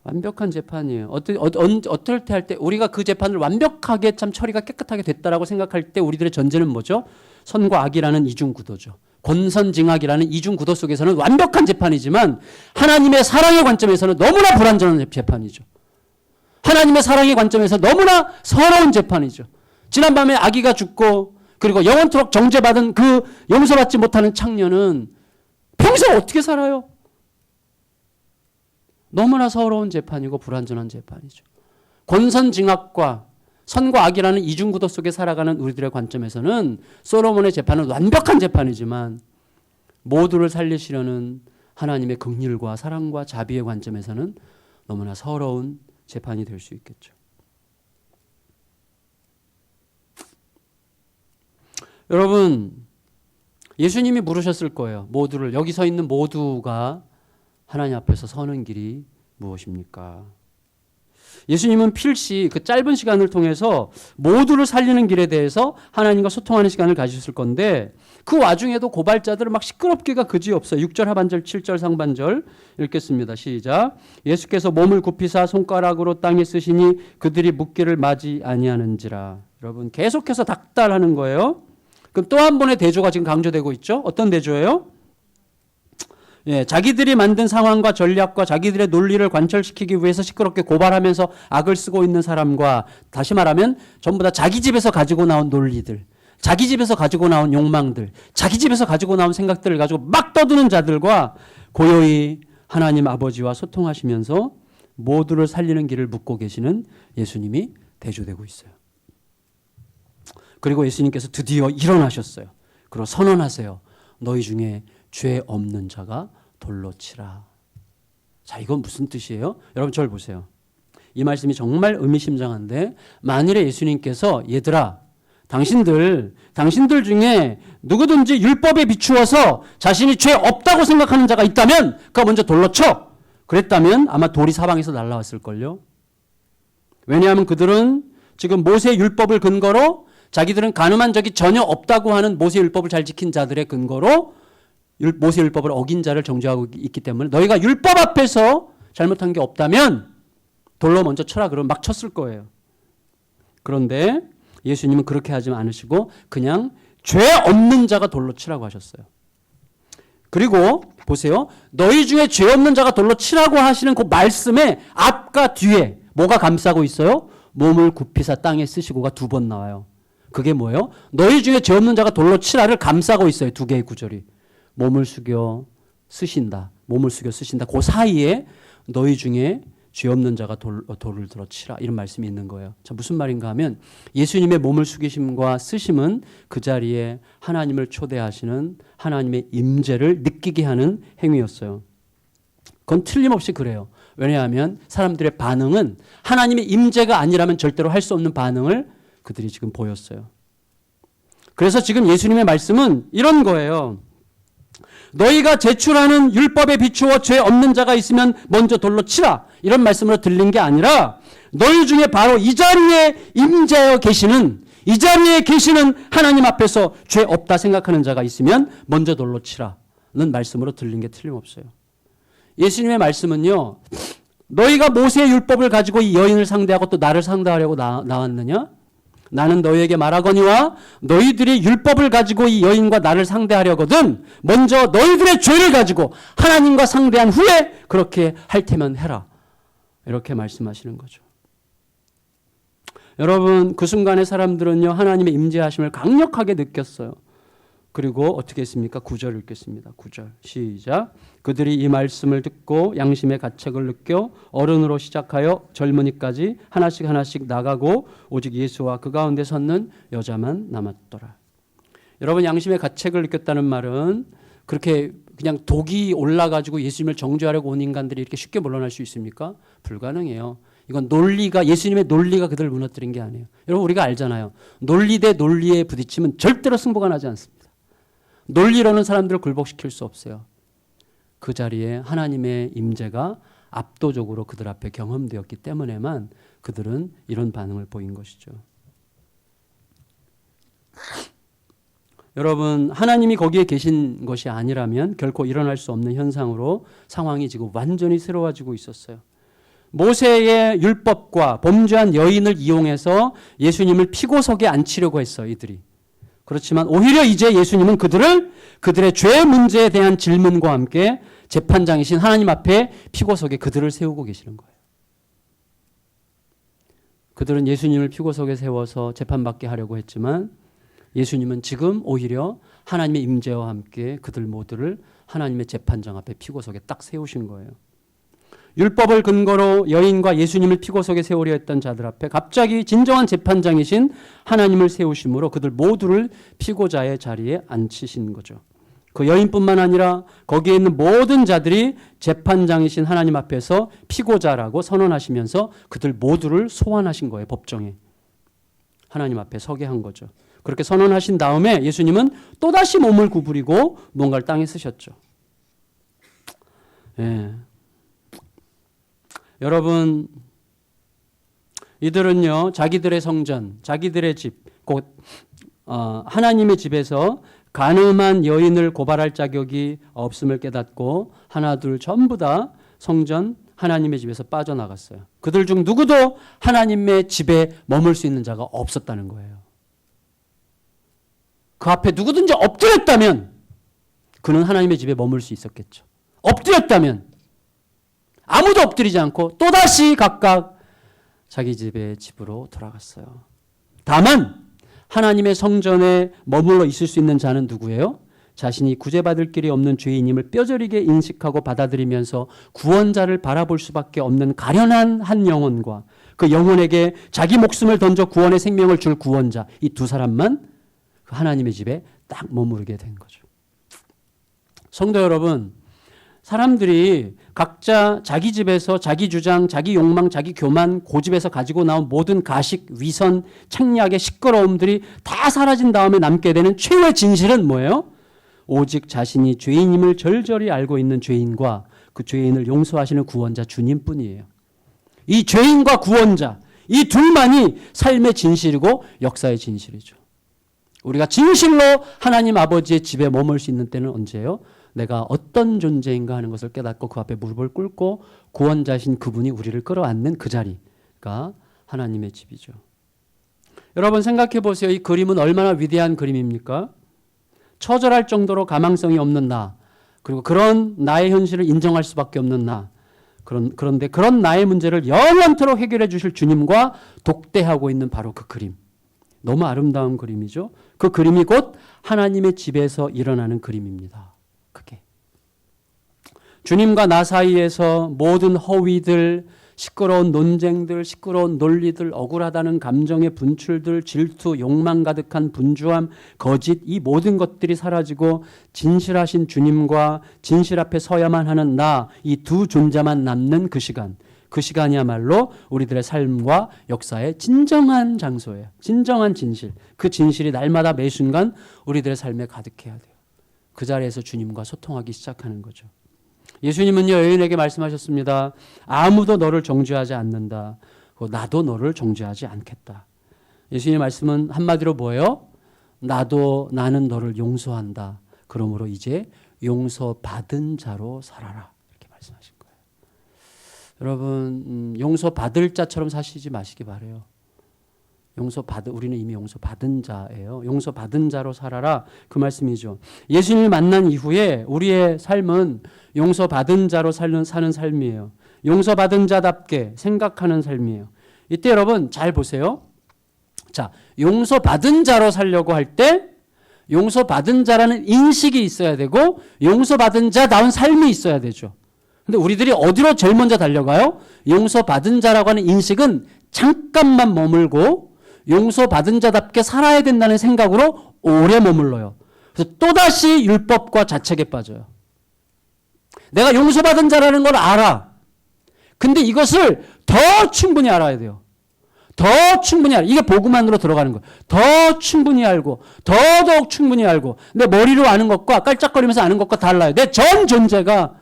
완벽한 재판이에요. 어떨 때 할 때 우리가 그 재판을 완벽하게 참 처리가 깨끗하게 됐다라고 생각할 때 우리들의 전제는 뭐죠? 선과 악이라는 이중구도죠. 권선징악이라는 이중구도 속에서는 완벽한 재판이지만 하나님의 사랑의 관점에서는 너무나 불완전한 재판이죠. 하나님의 사랑의 관점에서 너무나 서러운 재판이죠. 지난밤에 아기가 죽고 그리고 영원토록 정죄받은 그 용서받지 못하는 창녀는 평생 어떻게 살아요? 너무나 서러운 재판이고 불완전한 재판이죠. 권선징악과 선과 악이라는 이중구도 속에 살아가는 우리들의 관점에서는 솔로몬의 재판은 완벽한 재판이지만 모두를 살리시려는 하나님의 긍휼과 사랑과 자비의 관점에서는 너무나 서러운 재판이 될 수 있겠죠. 여러분, 예수님이 물으셨을 거예요. 여기 서 있는 모두가 하나님 앞에서 서는 길이 무엇입니까? 예수님은 필시 그 짧은 시간을 통해서 모두를 살리는 길에 대해서 하나님과 소통하는 시간을 가지셨을 건데 그 와중에도 고발자들을 막 시끄럽기가 그지없어요. 6절 하반절 7절 상반절 읽겠습니다. 시작. 예수께서 몸을 굽히사 손가락으로 땅에 쓰시니 그들이 묻기를 맞이 아니하는지라. 여러분 계속해서 닥달하는 거예요. 그럼 또 한 번의 대조가 지금 강조되고 있죠. 어떤 대조예요? 예, 자기들이 만든 상황과 전략과 자기들의 논리를 관철시키기 위해서 시끄럽게 고발하면서 악을 쓰고 있는 사람과 다시 말하면 전부 다 자기 집에서 가지고 나온 논리들, 자기 집에서 가지고 나온 욕망들, 자기 집에서 가지고 나온 생각들을 가지고 막 떠드는 자들과 고요히 하나님 아버지와 소통하시면서 모두를 살리는 길을 묻고 계시는 예수님이 대조되고 있어요. 그리고 예수님께서 드디어 일어나셨어요. 그리고 선언하세요. 너희 중에 죄 없는 자가 돌로 치라. 자, 이건 무슨 뜻이에요? 여러분 저를 보세요. 이 말씀이 정말 의미심장한데 만일에 예수님께서 얘들아 당신들 중에 누구든지 율법에 비추어서 자신이 죄 없다고 생각하는 자가 있다면 그가 먼저 돌로 쳐. 그랬다면 아마 돌이 사방에서 날아왔을걸요. 왜냐하면 그들은 지금 모세 율법을 근거로 자기들은 간음한 적이 전혀 없다고 하는 모세 율법을 잘 지킨 자들의 근거로 모세 율법을 어긴 자를 정죄하고 있기 때문에 너희가 율법 앞에서 잘못한 게 없다면 돌로 먼저 쳐라 그러면 막 쳤을 거예요. 그런데 예수님은 그렇게 하지 않으시고 그냥 죄 없는 자가 돌로 치라고 하셨어요. 그리고 보세요. 너희 중에 죄 없는 자가 돌로 치라고 하시는 그 말씀의 앞과 뒤에 뭐가 감싸고 있어요? 몸을 굽히사 땅에 쓰시고가 두 번 나와요. 그게 뭐예요? 너희 중에 죄 없는 자가 돌로 치라를 감싸고 있어요. 두 개의 구절이. 몸을 숙여 쓰신다. 몸을 숙여 쓰신다. 그 사이에 너희 중에 죄 없는 자가 돌을 들어 치라. 이런 말씀이 있는 거예요. 자, 무슨 말인가 하면 예수님의 몸을 숙이심과 쓰심은 그 자리에 하나님을 초대하시는 하나님의 임재를 느끼게 하는 행위였어요. 그건 틀림없이 그래요. 왜냐하면 사람들의 반응은 하나님의 임재가 아니라면 절대로 할 수 없는 반응을 그들이 지금 보였어요. 그래서 지금 예수님의 말씀은 이런 거예요. 너희가 제출하는 율법에 비추어 죄 없는 자가 있으면 먼저 돌로 치라. 이런 말씀으로 들린 게 아니라 너희 중에 바로 이 자리에 임재하여 계시는 이 자리에 계시는 하나님 앞에서 죄 없다 생각하는 자가 있으면 먼저 돌로 치라는 말씀으로 들린 게 틀림없어요. 예수님의 말씀은요. 너희가 모세의 율법을 가지고 이 여인을 상대하고 또 나를 상대하려고 나왔느냐? 나는 너희에게 말하거니와 너희들이 율법을 가지고 이 여인과 나를 상대하려거든 먼저 너희들의 죄를 가지고 하나님과 상대한 후에 그렇게 할 테면 해라. 이렇게 말씀하시는 거죠. 여러분 그 순간에 사람들은요 하나님의 임재하심을 강력하게 느꼈어요. 그리고 어떻게 했습니까? 9절 읽겠습니다. 9절 시작. 그들이 이 말씀을 듣고 양심의 가책을 느껴 어른으로 시작하여 젊은이까지 하나씩 나가고 오직 예수와 그 가운데 섰는 여자만 남았더라. 여러분 양심의 가책을 느꼈다는 말은 그렇게 그냥 독이 올라가지고 예수님을 정죄하려고 온 인간들이 이렇게 쉽게 물러날 수 있습니까? 불가능해요. 이건 논리가 예수님의 논리가 그들을 무너뜨린 게 아니에요. 여러분 우리가 알잖아요. 논리 대 논리에 부딪히면 절대로 승부가 나지 않습니다. 논리로는 사람들을 굴복시킬 수 없어요. 그 자리에 하나님의 임재가 압도적으로 그들 앞에 경험되었기 때문에만 그들은 이런 반응을 보인 것이죠. 여러분 하나님이 거기에 계신 것이 아니라면 결코 일어날 수 없는 현상으로 상황이 지금 완전히 새로워지고 있었어요. 모세의 율법과 범죄한 여인을 이용해서 예수님을 피고석에 앉히려고 했어요. 이들이. 그렇지만 오히려 이제 예수님은 그들의 죄 문제에 대한 질문과 함께 재판장이신 하나님 앞에 피고석에 그들을 세우고 계시는 거예요. 그들은 예수님을 피고석에 세워서 재판받게 하려고 했지만 예수님은 지금 오히려 하나님의 임재와 함께 그들 모두를 하나님의 재판장 앞에 피고석에 딱 세우신 거예요. 율법을 근거로 여인과 예수님을 피고석에 세우려 했던 자들 앞에 갑자기 진정한 재판장이신 하나님을 세우심으로 그들 모두를 피고자의 자리에 앉히신 거죠. 그 여인뿐만 아니라 거기에 있는 모든 자들이 재판장이신 하나님 앞에서 피고자라고 선언하시면서 그들 모두를 소환하신 거예요. 법정에. 하나님 앞에 서게 한 거죠. 그렇게 선언하신 다음에 예수님은 또다시 몸을 구부리고 뭔가를 땅에 쓰셨죠. 예. 여러분, 이들은요, 자기들의 성전, 자기들의 집, 곧 하나님의 집에서 간음한 여인을 고발할 자격이 없음을 깨닫고 하나 둘 전부 다 성전 하나님의 집에서 빠져나갔어요. 그들 중 누구도 하나님의 집에 머물 수 있는 자가 없었다는 거예요. 그 앞에 누구든지 엎드렸다면 그는 하나님의 집에 머물 수 있었겠죠. 엎드렸다면 아무도 엎드리지 않고 또다시 각각 자기 집의 집으로 돌아갔어요. 다만 하나님의 성전에 머물러 있을 수 있는 자는 누구예요? 자신이 구제받을 길이 없는 죄인임을 뼈저리게 인식하고 받아들이면서 구원자를 바라볼 수밖에 없는 가련한 한 영혼과 그 영혼에게 자기 목숨을 던져 구원의 생명을 줄 구원자, 이 두 사람만 그 하나님의 집에 딱 머무르게 된 거죠. 성도 여러분, 사람들이 각자 자기 집에서 자기 주장, 자기 욕망, 자기 교만, 고집에서 가지고 나온 모든 가식, 위선, 책략의 시끄러움들이 다 사라진 다음에 남게 되는 최후의 진실은 뭐예요? 오직 자신이 죄인임을 절절히 알고 있는 죄인과 그 죄인을 용서하시는 구원자 주님뿐이에요. 이 죄인과 구원자, 이 둘만이 삶의 진실이고 역사의 진실이죠. 우리가 진실로 하나님 아버지의 집에 머물 수 있는 때는 언제예요? 내가 어떤 존재인가 하는 것을 깨닫고 그 앞에 무릎을 꿇고 구원자신 그분이 우리를 끌어안는 그 자리가 하나님의 집이죠. 여러분 생각해 보세요. 이 그림은 얼마나 위대한 그림입니까? 처절할 정도로 가망성이 없는 나, 그리고 그런 나의 현실을 인정할 수밖에 없는 나, 그런데 그런 나의 문제를 영원토록 해결해 주실 주님과 독대하고 있는 바로 그 그림. 너무 아름다운 그림이죠. 그 그림이 곧 하나님의 집에서 일어나는 그림입니다. 그게 주님과 나 사이에서 모든 허위들, 시끄러운 논쟁들, 시끄러운 논리들, 억울하다는 감정의 분출들, 질투, 욕망 가득한 분주함, 거짓, 이 모든 것들이 사라지고 진실하신 주님과 진실 앞에 서야만 하는 나, 이 두 존재만 남는 그 시간, 그 시간이야말로 우리들의 삶과 역사의 진정한 장소예요. 진정한 진실. 그 진실이 날마다 매 순간 우리들의 삶에 가득해야 돼요. 그 자리에서 주님과 소통하기 시작하는 거죠. 예수님은요, 여인에게 말씀하셨습니다. 아무도 너를 정죄하지 않는다. 나도 너를 정죄하지 않겠다. 예수님의 말씀은 한마디로 뭐예요? 나는 너를 용서한다. 그러므로 이제 용서받은 자로 살아라. 이렇게 말씀하신 거예요. 여러분, 용서받을 자처럼 사시지 마시기 바라요. 우리는 이미 용서받은 자예요. 용서받은 자로 살아라. 그 말씀이죠. 예수님을 만난 이후에 우리의 삶은 용서받은 자로 사는 삶이에요. 용서받은 자답게 생각하는 삶이에요. 이때 여러분 잘 보세요. 자, 용서받은 자로 살려고 할 때 용서받은 자라는 인식이 있어야 되고 용서받은 자다운 삶이 있어야 되죠. 근데 우리들이 어디로 제일 먼저 달려가요? 용서받은 자라고 하는 인식은 잠깐만 머물고 용서받은 자답게 살아야 된다는 생각으로 오래 머물러요. 그래서 또다시 율법과 자책에 빠져요. 내가 용서받은 자라는 걸 알아. 근데 이것을 더 충분히 알아야 돼요. 더 충분히 알아. 이게 복음만으로 들어가는 거예요. 더 충분히 알고 더더욱 충분히 알고 내 머리로 아는 것과 깔짝거리면서 아는 것과 달라요. 내 전 존재가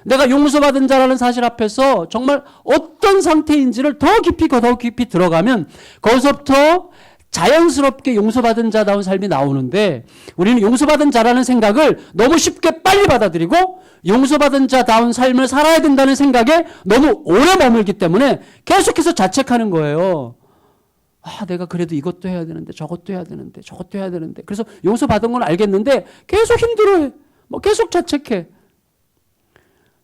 내가 용서받은 자라는 사실 앞에서 정말 어떤 상태인지를 더 깊이 들어가면 거기서부터 자연스럽게 용서받은 자다운 삶이 나오는데 우리는 용서받은 자라는 생각을 너무 쉽게 빨리 받아들이고 용서받은 자다운 삶을 살아야 된다는 생각에 너무 오래 머물기 때문에 계속해서 자책하는 거예요. 내가 그래도 이것도 해야 되는데 저것도 해야 되는데 저것도 해야 되는데 그래서 용서받은 건 알겠는데 계속 힘들어해. 계속 자책해.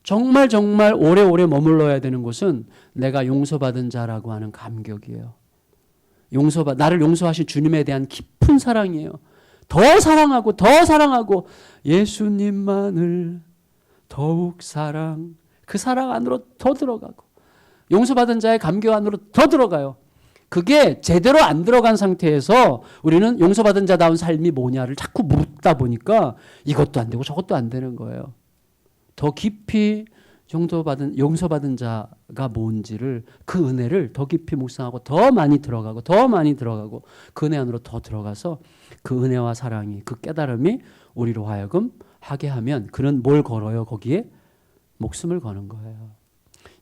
정말 오래오래 머물러야 되는 곳은 내가 용서받은 자라고 하는 감격이에요. 나를 용서하신 주님에 대한 깊은 사랑이에요. 더 사랑하고 예수님만을 더욱 그 사랑 안으로 더 들어가고 용서받은 자의 감격 안으로 더 들어가요. 그게 제대로 안 들어간 상태에서 우리는 용서받은 자다운 삶이 뭐냐를 자꾸 묻다 보니까 이것도 안 되고 저것도 안 되는 거예요. 더 깊이 용서받은 자가 뭔지를 그 은혜를 더 깊이 묵상하고 더 많이 들어가고 그 은혜 안으로 더 들어가서 그 은혜와 사랑이 그 깨달음이 우리로 하여금 하게 하면 그는 뭘 걸어요? 거기에 목숨을 거는 거예요.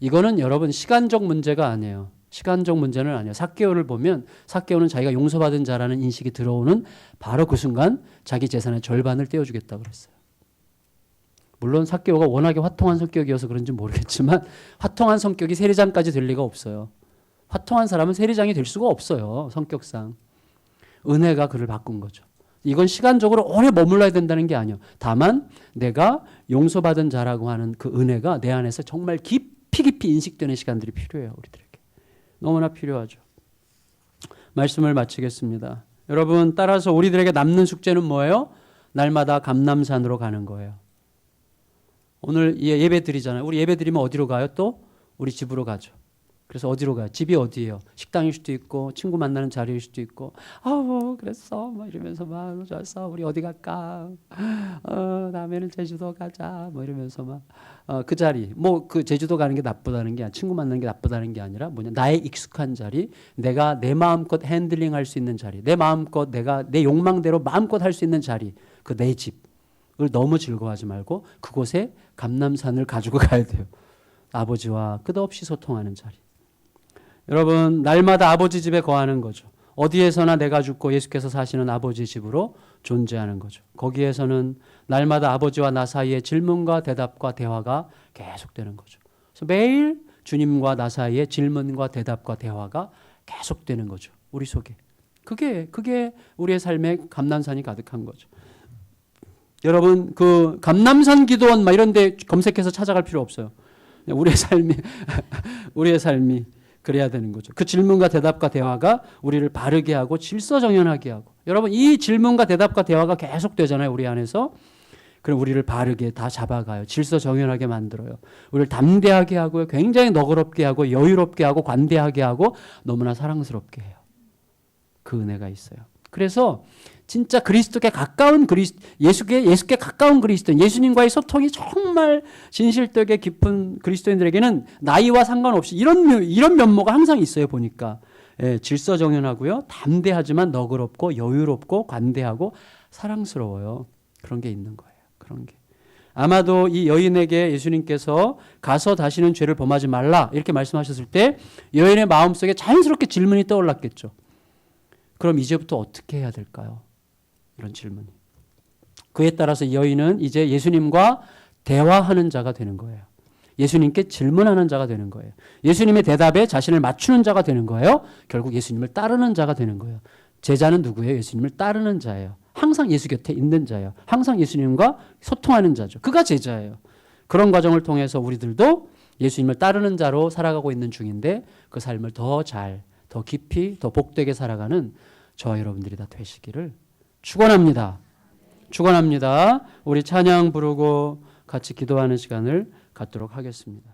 이거는 여러분 시간적 문제가 아니에요. 시간적 문제는 아니에요. 삭개오를 보면 삭개오는 자기가 용서받은 자라는 인식이 들어오는 바로 그 순간 자기 재산의 절반을 떼어주겠다고 그랬어요. 물론 삭개오가 워낙에 화통한 성격이어서 그런지 모르겠지만 화통한 성격이 세리장까지 될 리가 없어요. 화통한 사람은 세리장이 될 수가 없어요. 성격상. 은혜가 그를 바꾼 거죠. 이건 시간적으로 오래 머물러야 된다는 게 아니에요. 다만 내가 용서받은 자라고 하는 그 은혜가 내 안에서 정말 깊이 인식되는 시간들이 필요해요. 우리들에게. 너무나 필요하죠. 말씀을 마치겠습니다. 여러분, 따라서 우리들에게 남는 숙제는 뭐예요? 날마다 감람산으로 가는 거예요. 오늘 예배 드리잖아요. 우리 예배 드리면 어디로 가요? 또 우리 집으로 가죠. 그래서 어디로 가요? 집이 어디예요? 식당일 수도 있고 친구 만나는 자리일 수도 있고 그랬어 뭐 이러면서 막 좋았어 우리 어디 갈까? 다음에는 제주도 가자 뭐 이러면서 막 그 자리 뭐 그 제주도 가는 게 나쁘다는 게 친구 만나는 게 나쁘다는 게 아니라 뭐냐 나의 익숙한 자리 내가 내 마음껏 핸들링할 수 있는 자리 내 마음껏 내가 내 욕망대로 마음껏 할 수 있는 자리 그 내 집을 너무 즐거워하지 말고 그곳에 감람산을 가지고 가야 돼요. 아버지와 끝없이 소통하는 자리. 여러분 날마다 아버지 집에 거하는 거죠. 어디에서나 내가 죽고 예수께서 사시는 아버지 집으로 존재하는 거죠. 거기에서는 날마다 아버지와 나 사이에 질문과 대답과 대화가 계속되는 거죠. 그래서 매일 주님과 나 사이에 질문과 대답과 대화가 계속되는 거죠. 우리 속에. 그게 우리의 삶에 감람산이 가득한 거죠. 여러분 그 감람산 기도원 막 이런 데 검색해서 찾아갈 필요 없어요. 우리의 삶이 그래야 되는 거죠. 그 질문과 대답과 대화가 우리를 바르게 하고 질서정연하게 하고 여러분 이 질문과 대답과 대화가 계속 되잖아요. 우리 안에서. 그럼 우리를 바르게 다 잡아가요. 질서정연하게 만들어요. 우리를 담대하게 하고요. 굉장히 너그럽게 하고 여유롭게 하고 관대하게 하고 너무나 사랑스럽게 해요. 그 은혜가 있어요. 그래서 진짜 그리스도께 가까운 예수께 가까운 그리스도인, 예수님과의 소통이 정말 진실되게 깊은 그리스도인들에게는 나이와 상관없이 이런 면모가 항상 있어요. 보니까 질서정연하고요, 담대하지만 너그럽고 여유롭고 관대하고 사랑스러워요. 그런 게 있는 거예요. 그런 게. 아마도 이 여인에게 예수님께서 가서 다시는 죄를 범하지 말라 이렇게 말씀하셨을 때 여인의 마음속에 자연스럽게 질문이 떠올랐겠죠. 그럼 이제부터 어떻게 해야 될까요? 이런 질문이. 그에 따라서 이 여인은 이제 예수님과 대화하는 자가 되는 거예요. 예수님께 질문하는 자가 되는 거예요. 예수님의 대답에 자신을 맞추는 자가 되는 거예요. 결국 예수님을 따르는 자가 되는 거예요. 제자는 누구예요? 예수님을 따르는 자예요. 항상 예수 곁에 있는 자예요. 항상 예수님과 소통하는 자죠. 그가 제자예요. 그런 과정을 통해서 우리들도 예수님을 따르는 자로 살아가고 있는 중인데 그 삶을 더 깊이, 더 복되게 살아가는 저와 여러분들이 다 되시기를 축원합니다. 축원합니다. 우리 찬양 부르고 같이 기도하는 시간을 갖도록 하겠습니다.